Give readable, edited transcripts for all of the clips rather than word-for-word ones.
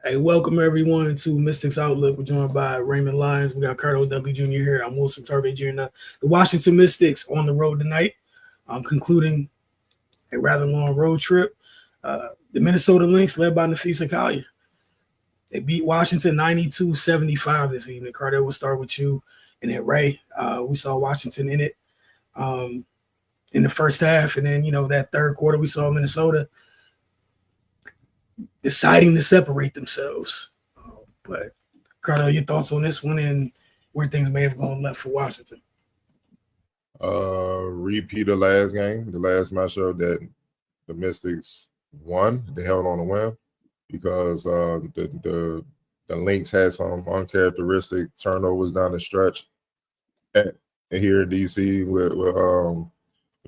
Hey, welcome everyone to Mystics Outlook. We're joined by Raymond Lyons. We got Cardo W. Jr. here. I'm Wilson Turvey Jr. The Washington Mystics on the road tonight. Concluding a rather long road trip. The Minnesota Lynx, led by Nafisa Collier, they beat Washington 92-75 this evening. Cardo, we'll start with you. And then Ray, we saw Washington in it in the first half. And then, that third quarter, we saw Minnesota deciding to separate themselves. But Carlo, your thoughts on this one and where things may have gone left for Washington? Repeat of last game, the last matchup that the Mystics won. They held on to win because the Lynx had some uncharacteristic turnovers down the stretch here in DC with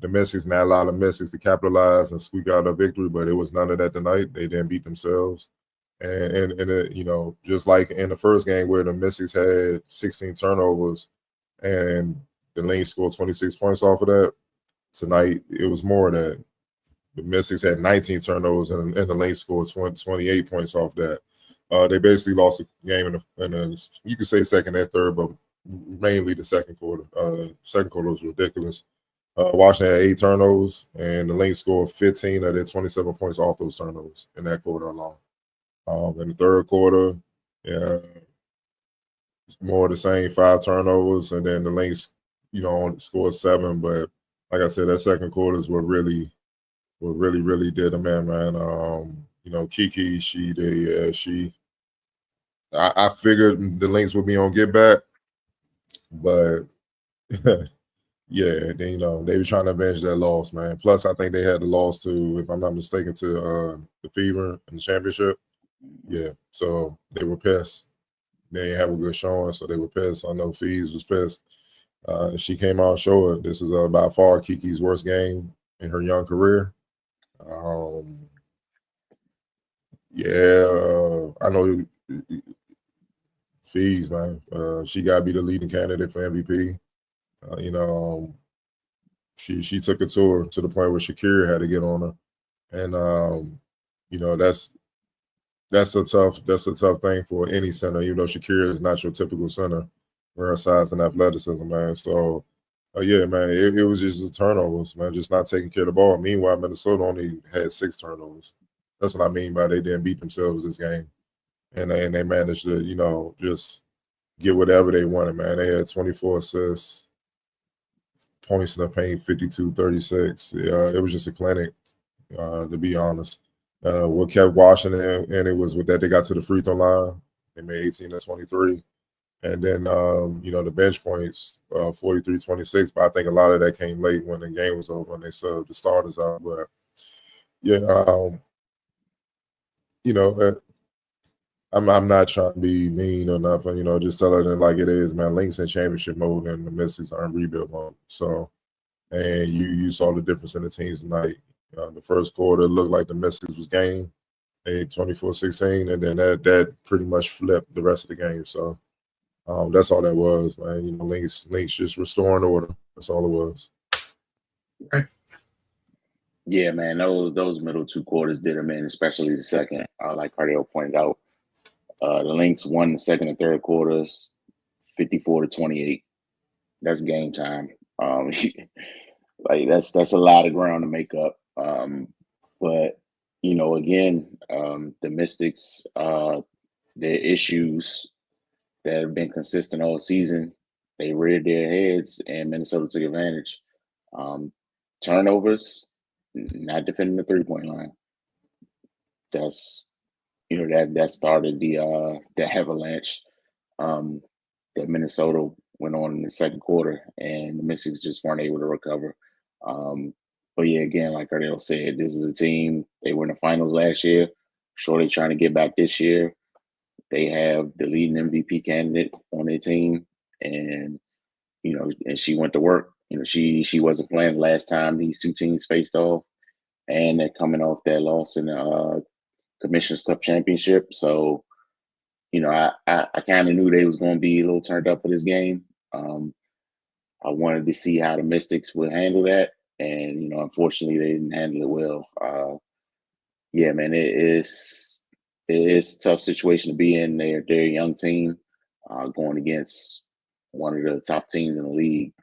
the Mystics, and that allowed the Mystics to capitalize and squeak out a victory, but it was none of that tonight. They didn't beat themselves. And just like in the first game where the Mystics had 16 turnovers and the Lynx scored 26 points off of that, tonight it was more that the Mystics had 19 turnovers and the Lynx scored 28 points off that. They basically lost the game in you could say second and third, but mainly the second quarter. Second quarter was ridiculous. Washington had 8 turnovers, and the Lynx scored 15 of their 27 points off those turnovers in that quarter alone. In the third quarter, yeah, it's more of the same, 5 turnovers, and then the Lynx, only scored 7. But like I said, that second quarter is what really did them in, man. Kiki, I figured the Lynx would be on get back, but yeah, they were trying to avenge that loss, man. Plus, I think they had the loss to, if I'm not mistaken, to the Fever in the championship. Yeah, so they were pissed. They didn't have a good showing, so they were pissed. I know Fees was pissed. She came out showing this is by far Kiki's worst game in her young career. I know Fees, man. She got to be the leading candidate for MVP. She took it to her to the point where Shakira had to get on her, and that's a tough thing for any center. Even though Shakira is not your typical center, for her size and athleticism, man. So, yeah, man, it was just the turnovers, man, just not taking care of the ball. Meanwhile, Minnesota only had 6 turnovers. That's what I mean by they didn't beat themselves this game, and they managed to just get whatever they wanted, man. They had 24 assists, points in the paint, 52-36. Yeah, it was just a clinic, to be honest. What kept Washington, and it was with that they got to the free throw line. They made 18 of 23. And then, the bench points, 43-26. But I think a lot of that came late when the game was over and they subbed the starters out. But, yeah, I'm not trying to be mean or nothing, just tell it like it is, man. Lynx in championship mode and the Mystics are in rebuild mode. So, and you saw the difference in the teams tonight. The first quarter looked like the Mystics was game, 24-16, and then that pretty much flipped the rest of the game. So that's all that was, man. Lynx just restoring order. That's all it was. Right. Yeah, man, those middle 2 quarters did them in, especially the second. Like Cardio pointed out, the Lynx won the second and third quarters, 54-28. That's game time. Like that's a lot of ground to make up. But again, the Mystics, their issues that have been consistent all season, they reared their heads and Minnesota took advantage. Turnovers, not defending the 3-point line. That's that started the avalanche that Minnesota went on in the second quarter, and the Mystics just weren't able to recover. But yeah, again, like Ardell said, this is a team. They were in the finals last year. Sure, they're trying to get back this year. They have the leading MVP candidate on their team, and and she went to work. She wasn't playing last time these two teams faced off, and they're coming off that loss in the Commissioners Cup championship. So, I kind of knew they was going to be a little turned up for this game. I wanted to see how the Mystics would handle that, and unfortunately, they didn't handle it well. Yeah, man, it's a tough situation to be in. They're a young team going against one of the top teams in the league.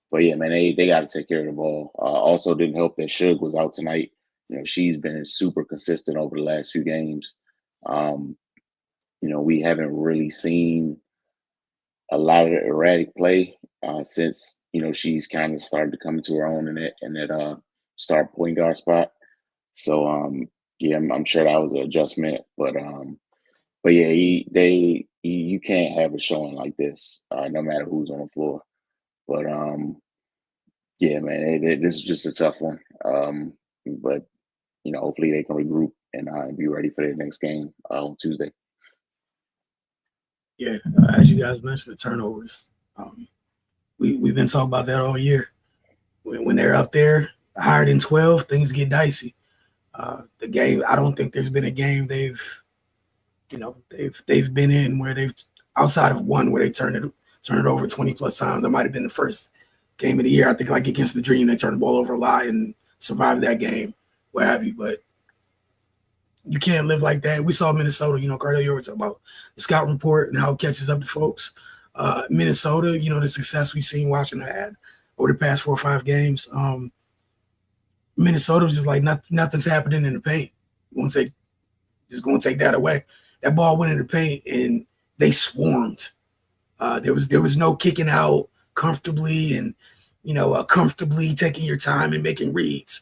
But yeah, man, they got to take care of the ball. Also, didn't help that Suge was out tonight. She's been super consistent over the last few games. We haven't really seen a lot of erratic play since she's kind of started to come into her own in that start point guard spot. So yeah, I'm sure that was an adjustment, but yeah, you can't have a showing like this, no matter who's on the floor. But yeah, man, this is just a tough one. But hopefully they can regroup and be ready for their next game on Tuesday. Yeah, as you guys mentioned, the turnovers. We've been talking about that all year. When they're up there higher than 12, things get dicey. The game, I don't think there's been a game they've been in where they've, outside of one where they turned it over 20 plus times. That might have been the first game of the year. I think like against the Dream, they turned the ball over a lot and survived that game, what have you. But you can't live like that. We saw Minnesota, Cardell, you were talking about the scout report and how it catches up to folks. Minnesota, the success we've seen Washington had over the past 4 or 5 games. Minnesota was just like nothing's happening in the paint. Just going to take that away. That ball went in the paint and they swarmed. There was no kicking out comfortably and comfortably taking your time and making reads.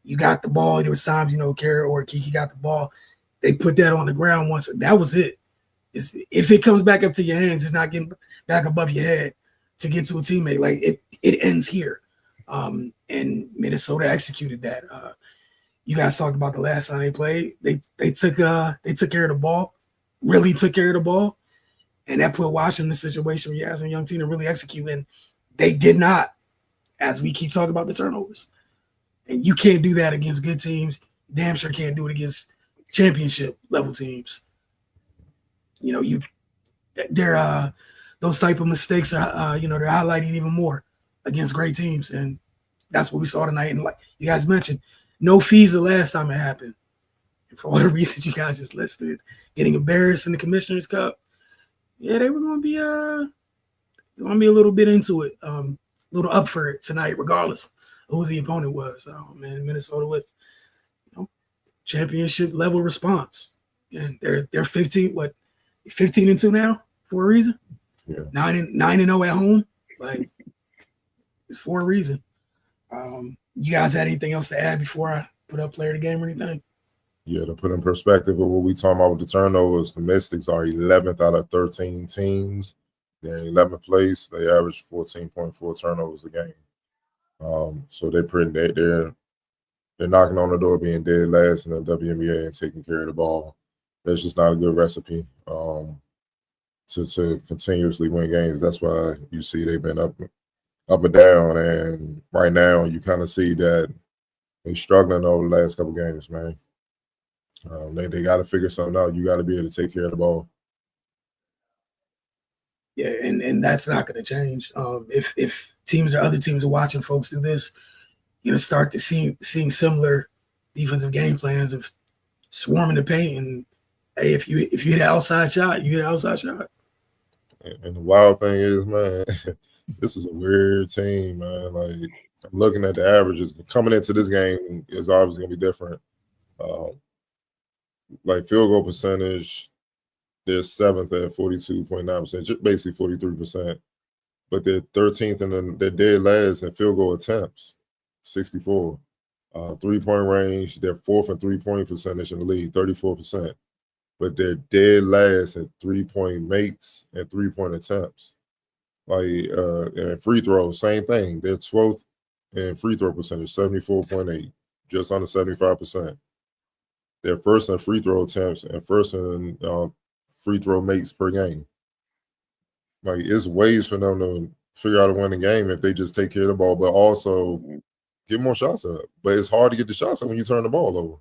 You got the ball. There was times Kara or Kiki got the ball. They put that on the ground once. That was it. If it comes back up to your hands, it's not getting back above your head to get to a teammate. Like it ends here. And Minnesota executed that. You guys talked about the last time they played. They took care of the ball, really took care of the ball, and that put Washington in a situation where you ask a young team to really execute, and they did not. As we keep talking about the turnovers, and you can't do that against good teams. Damn sure can't do it against championship level teams. Those type of mistakes are they're highlighted even more against great teams, and that's what we saw tonight. And like you guys mentioned, no fees the last time it happened. And for all the reasons you guys just listed, getting embarrassed in the Commissioner's Cup, yeah, they were going to be a little bit into it, a little up for it tonight, regardless of who the opponent was. Man, Minnesota with championship level response, and they're 15-2 now for a reason. Yeah. 9-0 at home, like it's for a reason. You guys had anything else to add before I put up player of the game or anything? Yeah, to put in perspective of what we talking about with the turnovers, the Mystics are 11th out of 13 teams. They're in 11th place. They average 14.4 turnovers a game. So they're knocking on the door, being dead last in the WNBA and taking care of the ball. That's just not a good recipe to continuously win games. That's why you see they've been up and down, and right now you kind of see that they're struggling over the last couple games, man. They got to figure something out. You got to be able to take care of the ball. Yeah, and that's not going to change. If teams or other teams are watching folks do this, you're going to start to seeing similar defensive game plans of swarming the paint. And hey, if you hit an outside shot, you hit an outside shot. And the wild thing is, man, this is a weird team, man. Like, I'm looking at the averages coming into this game is obviously going to be different. Like field goal percentage, they're 7th at 42.9%, basically 43%. But they're 13th and they're dead last in field goal attempts, 64. 3-point range, they're 4th in 3-point percentage in the league, 34%. But they're dead last in 3-point makes and 3-point attempts. Like and free throws, same thing. They're 12th in free throw percentage, 74.8, just under 75%. They're first in free throw attempts and first in free throw makes per game. Like, it's ways for them to figure out a winning game if they just take care of the ball, but also get more shots up. But it's hard to get the shots up when you turn the ball over.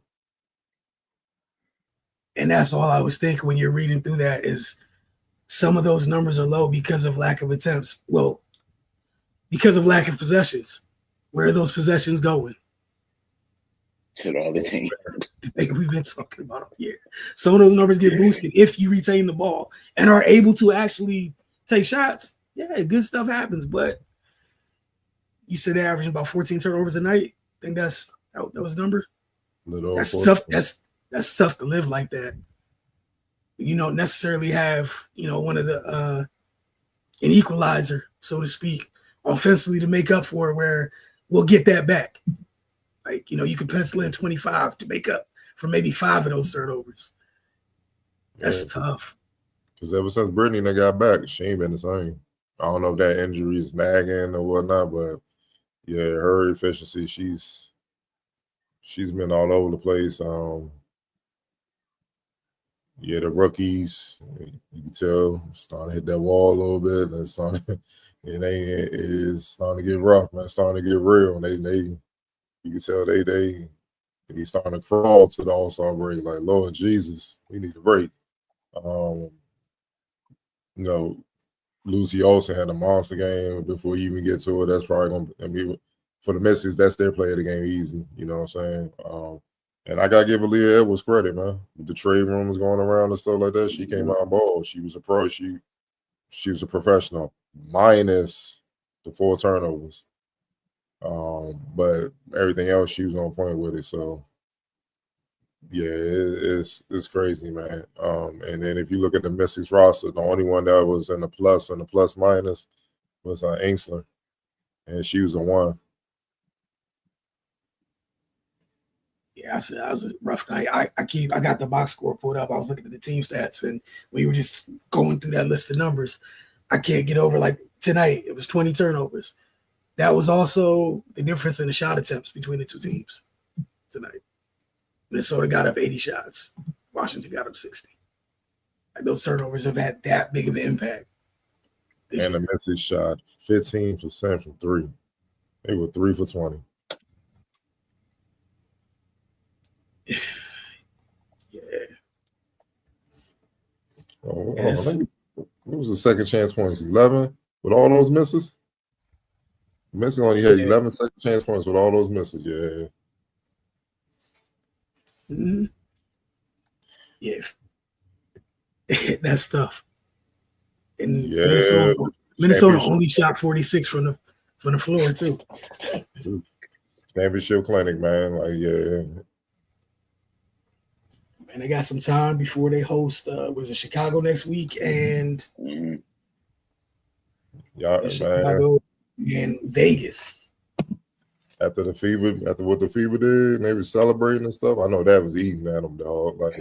And that's all I was thinking when you're reading through that is some of those numbers are low because of lack of attempts. Well, because of lack of possessions. Where are those possessions going? To the other team. The thing we've been talking about all year. Some of those numbers get boosted if you retain the ball and are able to actually take shots. Yeah, good stuff happens. But you said they're averaging about 14 turnovers a night. I think that was the number. That's tough. That's tough to live like that. You don't necessarily have, one of the an equalizer, so to speak, offensively to make up for it, where we'll get that back. Like, you can pencil in 25 to make up for maybe 5 of those turnovers. That's tough. Because ever since Brittany got back, she ain't been the same. I don't know if that injury is nagging or whatnot, but yeah, her efficiency, she's been all over the place. Yeah, the rookies, you can tell, starting to hit that wall a little bit, and it's starting to get rough, man. It's starting to get real. You can tell they starting to crawl to the All-Star break. Like, Lord Jesus, we need a break. Lucy also had a monster game before you even get to it. That's probably going to be, for the Mystics, that's their play of the game easy. You know what I'm saying? And I got to give Aaliyah Edwards credit, man. With the trade rumors going around and stuff like that, she came out and ball. She was a pro. She was a professional, minus the 4 turnovers. But everything else, she was on point with it. So, yeah, it's crazy, man. And then if you look at the Mystics roster, the only one that was in the plus and the plus minus was Ainsley, and she was a 1. Yeah, that was a rough night. I got the box score pulled up. I was looking at the team stats, and we were just going through that list of numbers. I can't get over, like, tonight, it was 20 turnovers. That was also the difference in the shot attempts between the two teams tonight. Minnesota got up 80 shots. Washington got up 60. Like, those turnovers have had that big of an impact. And the Mystics shot 15% from 3. They were 3 for 20. Yeah. What was the second chance points? 11 with all those misses? Mystics only had 11 second chance points with all those misses. Yeah. Mm-hmm. Yeah. That's tough. And Minnesota only shot 46 from the floor too. Championship clinic, man. Like, yeah. And they got some time before they host was it Chicago next week and Chicago and Vegas. After what the Fever did, maybe celebrating and stuff. I know that was eating at them, dog. Like,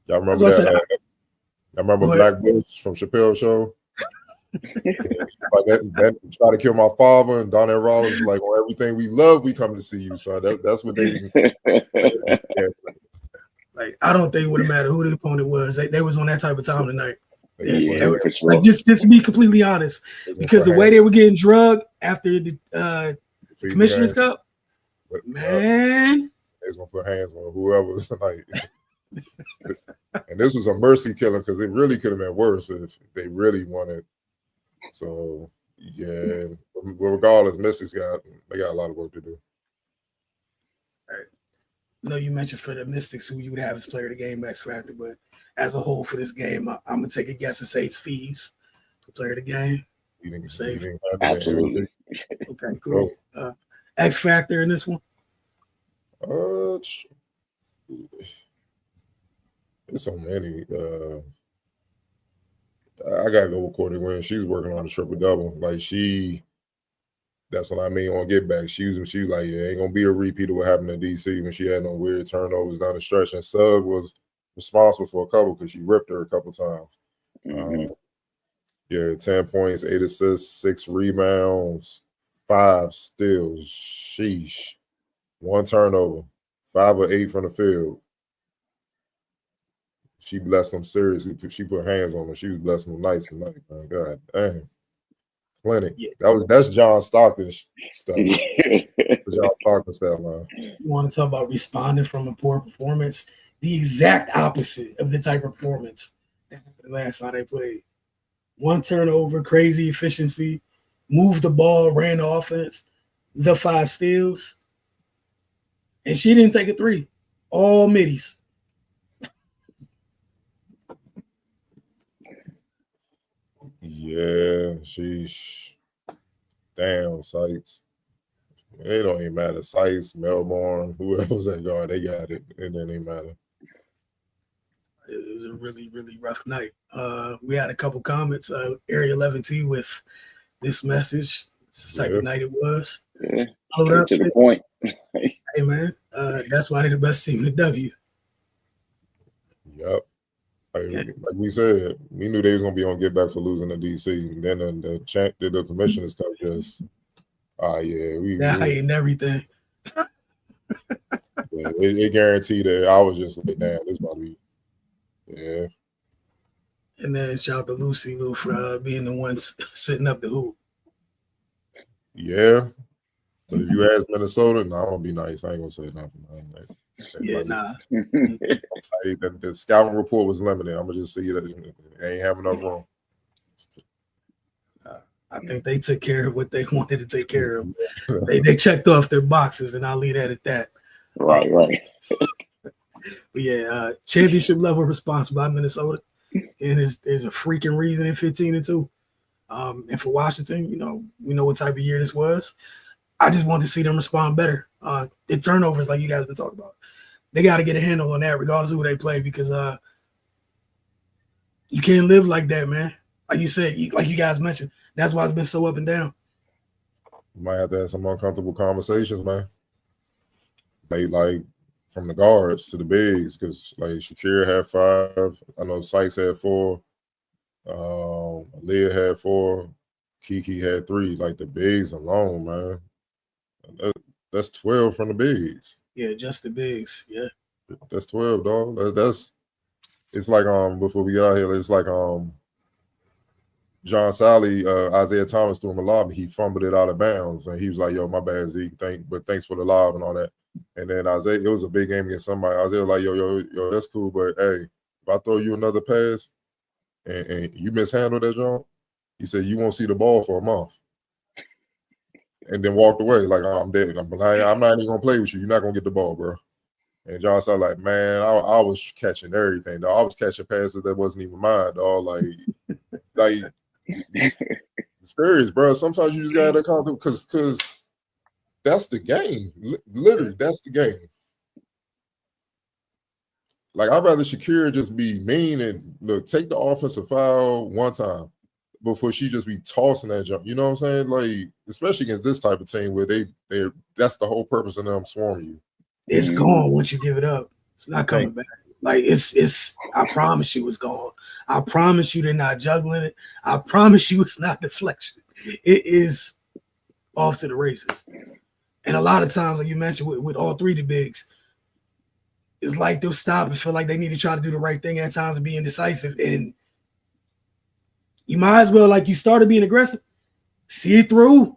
y'all remember that? I remember Black Bush from Chappelle's show. Like that try to kill my father, and Donnell Rollins like, on everything we love, we come to see you, son. That's what they. Like, I don't think it would have mattered who the opponent was. They was on that type of time tonight. Like, just to be completely honest, because the way they were getting drugged after the Commissioner's Cup, man, they was gonna put hands on whoever was tonight. And this was a mercy killing because it really could have been worse if they really wanted. So yeah, but regardless, Mystics got a lot of work to do. All right. I know you mentioned for the Mystics who you would have as player of the game, X Factor, but as a whole for this game, I'm gonna take a guess and say it's Fees for player of the game. Absolutely. Okay, cool. X Factor in this one. There's so many. I gotta go with Courtney Wynn. She was working on the triple double. Like, that's what I mean on get back. She was like, yeah, ain't gonna be a repeat of what happened in DC when she had no weird turnovers down the stretch. And Sugg was responsible for a couple because she ripped her a couple times. Mm-hmm. 10 points, 8 assists, 6 rebounds, 5 steals. Sheesh. 1 turnover, 5 or 8 from the field. She blessed them seriously. She put hands on them. She was blessing them nice and nice. Man. God damn. Clinic. Yeah. That's John Stockton stuff. John Stockton stuff, man. You want to talk about responding from a poor performance? The exact opposite of the type of performance that happened last night they played. 1 turnover, crazy efficiency, moved the ball, ran the offense, the 5 steals. And she didn't take a 3. All middies. Yeah, sheesh. Damn, Sykes. It don't even matter. Sykes, Melbourne, whoever was at guard, they got it. It didn't even matter. It was a really, really rough night. We had a couple comments. Area 11T with this message. It's the type of night it was. Yeah, Hold up. to the point. Hey, man, that's why they're the best team in the W. Yep. Like we said, we knew they was gonna be on get back for losing to DC. And then the commissioners come just, we heightened everything. Yeah, it guaranteed that I was just like, damn, this about to be, yeah. And then shout out to Lucy Lou for being the ones sitting up the hoop. Yeah. But if you ask Minnesota, no, I'm gonna be nice. I ain't gonna say nothing. Nah. The scouting report was limited. I'm gonna just see that it ain't have enough room. I think they took care of what they wanted to take care of. they checked off their boxes, and I'll leave that at that. Right. But yeah, championship level response by Minnesota, and there's a freaking reason in 15-2. And for Washington, we know what type of year this was. I just want to see them respond better. The turnovers, like you guys been talking about, they got to get a handle on that, regardless of who they play, because you can't live like that, man. Like you said, like you guys mentioned, that's why it's been so up and down. You might have to have some uncomfortable conversations, man. Like from the guards to the bigs, because like Shakira had 5. I know Sykes had 4. Leah had 4. Kiki had 3. Like the bigs alone, man. That's 12 from the bigs. Yeah, just the bigs. Yeah. That's 12, dog. That's it's like before we get out here, it's like John Sally, Isaiah Thomas threw him a lob, he fumbled it out of bounds, and he was like, "Yo, my bad, Zeke. Thanks for the lob and all that." And then Isaiah, it was a big game against somebody. Isaiah was like, "Yo, that's cool, but hey, if I throw you another pass and you mishandle that, John," he said, "you won't see the ball for a month." And then walked away like, "Oh, I'm dead. I'm not even gonna play with you. You're not gonna get the ball, bro." And John said, like, man, I was catching everything, dog. I was catching passes that wasn't even mine, dog. Like serious, bro. Sometimes you just gotta count because that's the game. Literally, that's the game. Like, I'd rather Shakira just be mean and look, take the offensive foul one time before she just be tossing that jump. You know what I'm saying? Like, especially against this type of team where they that's the whole purpose of them swarming you. It's gone once you give it up. It's not coming back. Like it's I promise you it's gone. I promise you they're not juggling it. I promise you it's not deflection. It is off to the races. And a lot of times, like you mentioned with all 3 of the bigs, it's like they'll stop and feel like they need to try to do the right thing at times and be indecisive. And you might as well, like you started being aggressive, see it through.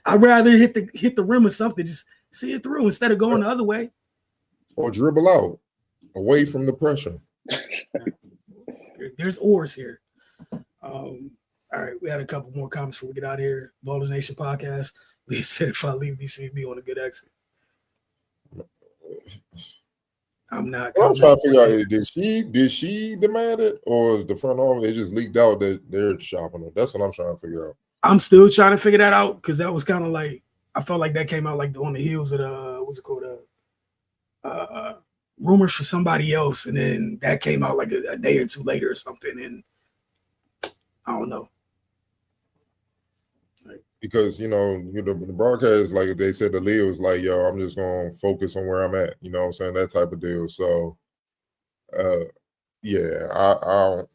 I'd rather hit the rim or something. Just see it through instead of going the other way. Or dribble out away from the pressure. There's oars here. All right, we had a couple more comments before we get out of here. Ballers Nation podcast. Lee said if I leave DCB on a good exit. I'm not. I'm trying to figure out, did she demand it, or is the front office, it just leaked out that they're shopping it? That's what I'm trying to figure out. I'm still trying to figure that out because that was kind of like, I felt like that came out like on the heels of what's it called? Rumors for somebody else, and then that came out like a day or 2 later or something, and I don't know. Because the broadcast, like they said, the Leo was like, "Yo, I'm just gonna focus on where I'm at." You know what I'm saying? That type of deal. So, yeah, I don't.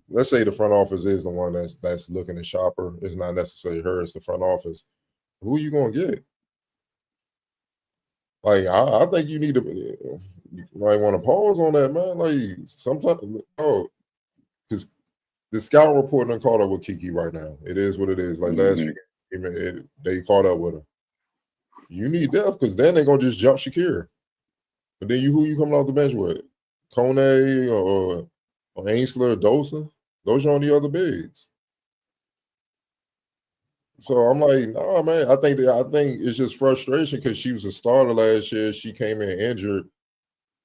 Let's say the front office is the one that's looking to shop her. It's not necessarily her; it's the front office. Who are you gonna get? Like, I think you need to, you might want to pause on that, man. Like, sometimes, because the scout report done caught up with Kiki right now. It is what it is. Like last year, they caught up with her. You need depth because then they're gonna just jump Shakira. And then who you coming off the bench with? Kone or Ainsley or Dosa? Those are on the other bigs. So I'm like, nah, man. I think it's just frustration because she was a starter last year. She came in injured,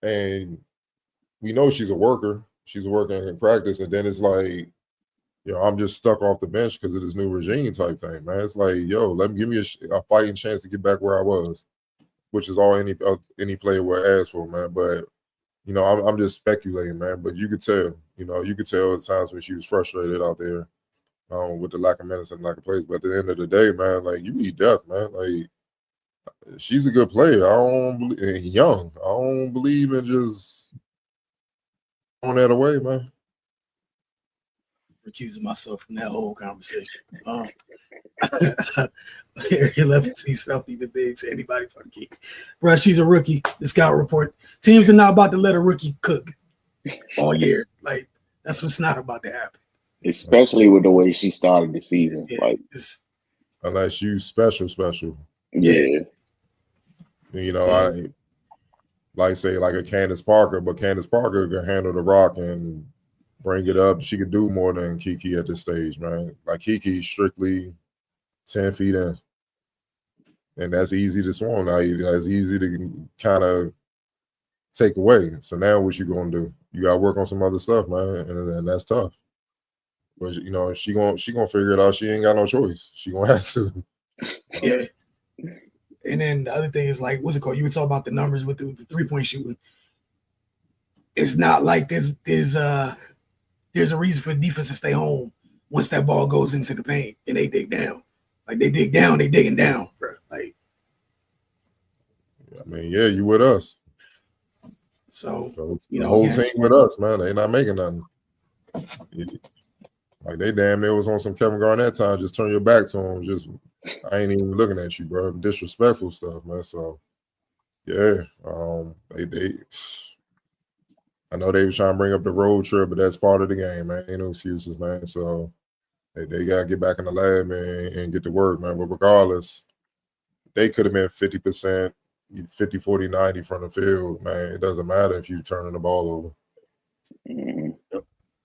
and we know she's a worker. she's working in practice, and then it's like, I'm just stuck off the bench because of this new regime type thing, man. It's like, give me a fighting chance to get back where I was, which is all any player would ask for, man. But I'm just speculating, man. But you could tell, at times when she was frustrated out there with the lack of minutes and lack of plays. But at the end of the day, man, like, you need depth, man. Like, she's a good player. I don't believe, and young. I don't believe in just throwing that away, man. Recusing myself from that whole conversation. Area 11C Stumpy the Bigs. Anybody talking Kiki? Bro, she's a rookie. The scout report. Teams are not about to let a rookie cook all year. Like, that's what's not about to happen. Especially with the way she started the season. Yeah, like, unless you special. Yeah. I like say like a Candace Parker, but Candace Parker can handle the rock and bring it up. She could do more than Kiki at this stage, man. Like, Kiki strictly 10 feet in. And that's easy to swing. That's easy to kind of take away. So now what you gonna do? You gotta work on some other stuff, man, and that's tough. But she gonna figure it out. She ain't got no choice. She gonna have to. Yeah. And then the other thing is, like, what's it called? You were talking about the numbers with the 3-point shooting. It's not like there's a reason for the defense to stay home once that ball goes into the paint and they dig down. Like, they dig down, they digging down, bro. Like, I mean, yeah, you with us. So the whole team with us, man. They not making nothing. Like, they damn near was on some Kevin Garnett time. Just turn your back to him. Just, I ain't even looking at you, bro. Disrespectful stuff, man. So yeah, they I know they were trying to bring up the road trip, but that's part of the game, man. Ain't no excuses, man. So they got to get back in the lab, man, and get to work, man. But regardless, they could have been 50%, 50, 40, 90 from the field, man. It doesn't matter if you're turning the ball over. Mm-hmm.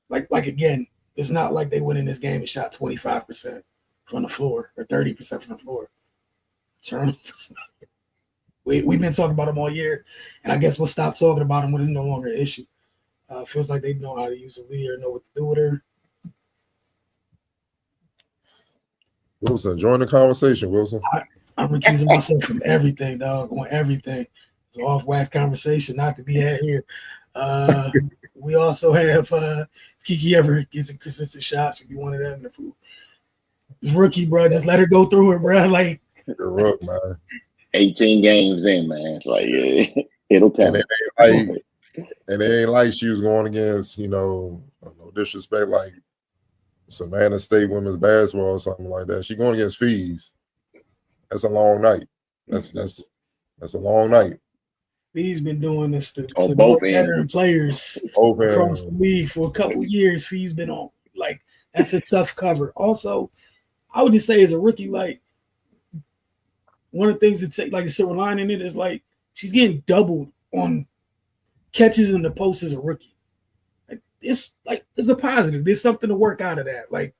Like again, it's not like they went in this game and shot 25% from the floor or 30% from the floor. Turnovers. We've been talking about them all year, and I guess we'll stop talking about them when it's no longer an issue. Feels like they know how to use a leader, know what to do with her. Wilson, join the conversation, Wilson. I'm recusing myself from everything, dog. On everything. It's an off-wax conversation not to be had here. We also have Kiki ever gets a consistent shot. Should be one of them. This rookie, bro, just let her go through it, bro. Like, you're rough, man. 18 games in, man. Like, it'll come. And it ain't like she was going against, no disrespect, like Savannah State women's basketball or something like that. She going against Fees. That's a long night. That's a long night. Fees been doing this to both veteran players across the league for a couple years. Fees been on. Like, that's a tough cover. Also, I would just say as a rookie, like, one of the things that take like a silver lining in it is like she's getting doubled on catches in the post as a rookie. It's a positive. There's something to work out of that. Like,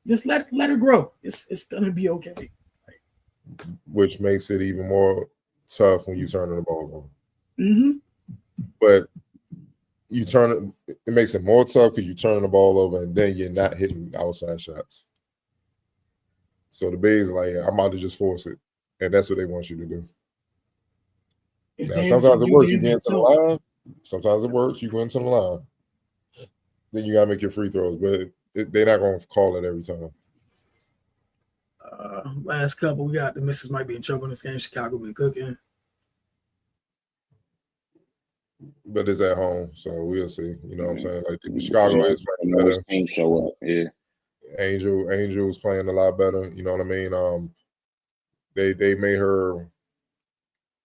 just let her grow. It's gonna be okay. Which makes it even more tough when you turn the ball over. Mm-hmm. But it makes it more tough because you're turning the ball over and then you're not hitting outside shots. So the Bigs like, I'm about to just force it. And that's what they want you to do. Now, sometimes it works. You get into the line. Sometimes it works. You go into the line. Then you got to make your free throws. But they're not going to call it every time. Last couple, we got the misses might be in trouble in this game. Chicago been cooking. But it's at home, so we'll see. You know what I'm saying? Like, Chicago is playing better. Team show up, yeah. Angel's playing a lot better. You know what I mean? They made her.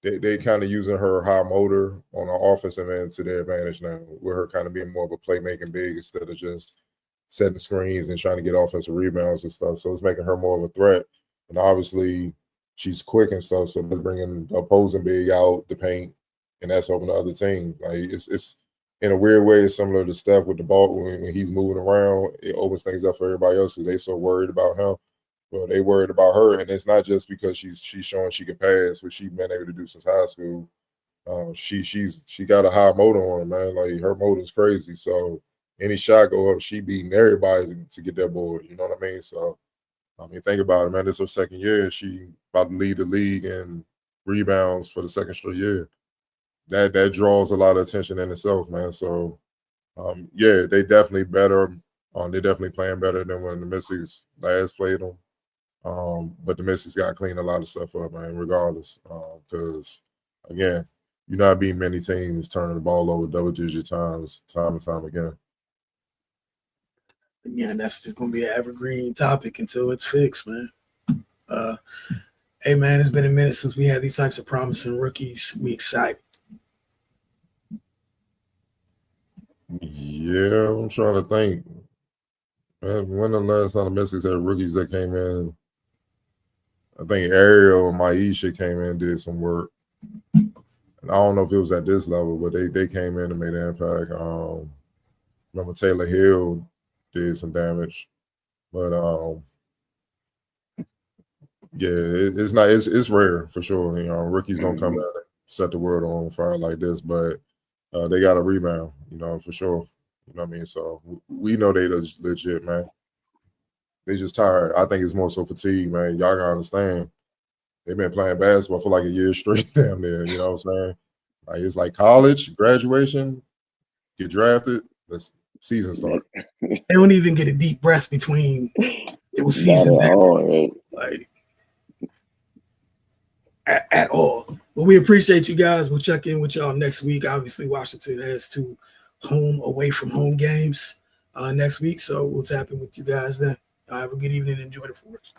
They kind of using her high motor on the offensive end to their advantage now, with her kind of being more of a playmaking big instead of just setting screens and trying to get offensive rebounds and stuff. So it's making her more of a threat. And obviously, she's quick and stuff, so that's bringing the opposing big out the paint, and that's helping the other team. Like, it's in a weird way, it's similar to Steph with the ball when he's moving around. It opens things up for everybody else because they're so worried about him. Well, they worried about her, and it's not just because she's showing she can pass, which she's been able to do since high school. She got a high motor on her, man. Like her motor's crazy. So any shot go up, she beating everybody to get that board. You know what I mean? So I mean, think about it, man. This is her second year. She about to lead the league in rebounds for the second straight year. That draws a lot of attention in itself, man. So yeah, they definitely better. They're definitely playing better than when the Mystics last played them. But the Mystics got to clean a lot of stuff up, man, regardless. Because again, you're not beating many teams turning the ball over double-digit times, time and time again. Yeah, that's just gonna be an evergreen topic until it's fixed, man. Hey, man, it's been a minute since we had these types of promising rookies. We excited. Yeah, I'm trying to think. Man, when the last time the Mystics had rookies that came in? I think Ariel and Maisha came in and did some work. And I don't know if it was at this level, but they came in and made an impact. Remember Taylor Hill did some damage. But yeah, it's rare for sure. You know, rookies don't come out and set the world on fire like this, but they got a rebound, you know, for sure. You know what I mean? So we know they legit, man. They just tired. I think it's more so fatigue, man. Y'all gotta understand. They've been playing basketball for like a year straight down there. You know what I'm saying? Like it's like college, graduation, get drafted, let's season start. They don't even get a deep breath between those seasons. Like at all. But we appreciate you guys. We'll check in with y'all next week. Obviously, Washington has 2 away from home games next week. So we'll tap in with you guys then. Have a good evening and enjoy the Forest.